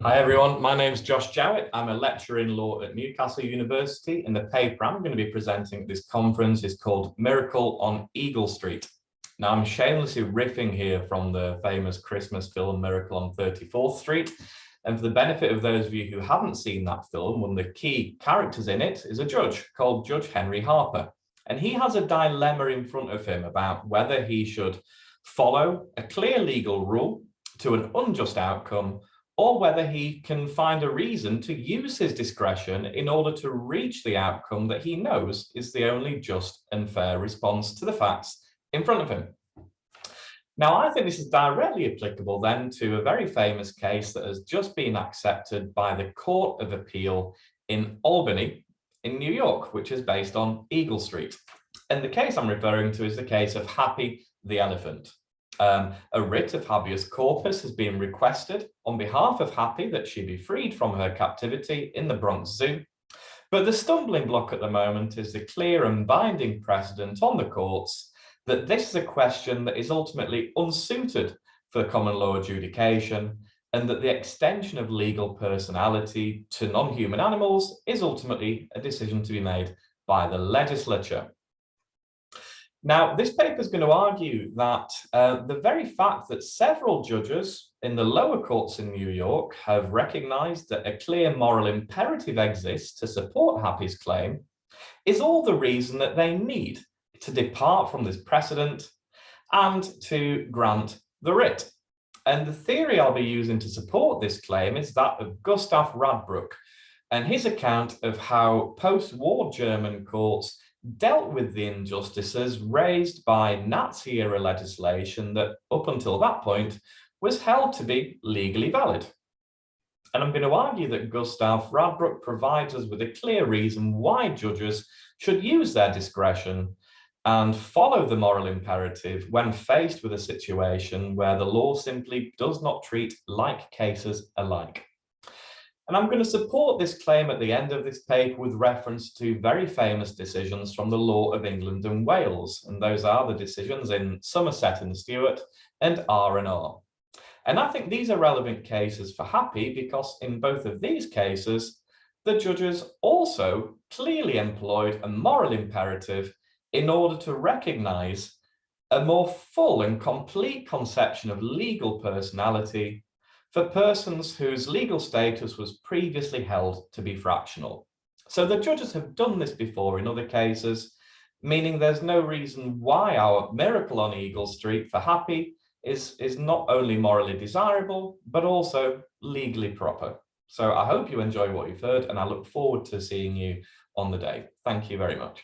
Hi everyone, my name's Josh Jowitt. I'm a lecturer in law at Newcastle University, and the paper I'm going to be presenting at this conference is called Miracle on Eagle Street. Now, I'm shamelessly riffing here from the famous Christmas film Miracle on 34th Street. And for the benefit of those of you who haven't seen that film, one of the key characters in it is a judge called Judge Henry Harper. And he has a dilemma in front of him about whether he should follow a clear legal rule to an unjust outcome, or whether he can find a reason to use his discretion in order to reach the outcome that he knows is the only just and fair response to the facts in front of him. Now, I think this is directly applicable then to a very famous case that has just been accepted by the Court of Appeal in Albany in New York, which is based on Eagle Street. And the case I'm referring to is the case of Happy the elephant. A writ of habeas corpus has been requested on behalf of Happy that she be freed from her captivity in the Bronx Zoo. But the stumbling block at the moment is the clear and binding precedent on the courts that this is a question that is ultimately unsuited for common law adjudication, and that the extension of legal personality to non-human animals is ultimately a decision to be made by the legislature. Now, this paper is going to argue that the very fact that several judges in the lower courts in New York have recognized that a clear moral imperative exists to support Happy's claim is all the reason that they need to depart from this precedent and to grant the writ. And the theory I'll be using to support this claim is that of Gustav Radbruch and his account of how post-war German courts dealt with the injustices raised by Nazi-era legislation that, up until that point, was held to be legally valid. And I'm going to argue that Gustav Radbruch provides us with a clear reason why judges should use their discretion and follow the moral imperative when faced with a situation where the law simply does not treat like cases alike. And I'm going to support this claim at the end of this paper with reference to very famous decisions from the law of England and Wales. And those are the decisions in Somerset and Stewart and R&R. And I think these are relevant cases for Happy because in both of these cases, the judges also clearly employed a moral imperative in order to recognize a more full and complete conception of legal personality for persons whose legal status was previously held to be fractional. So the judges have done this before in other cases, meaning there's no reason why our Miracle on Eagle Street for Happy is not only morally desirable, but also legally proper. So I hope you enjoy what you've heard, and I look forward to seeing you on the day. Thank you very much.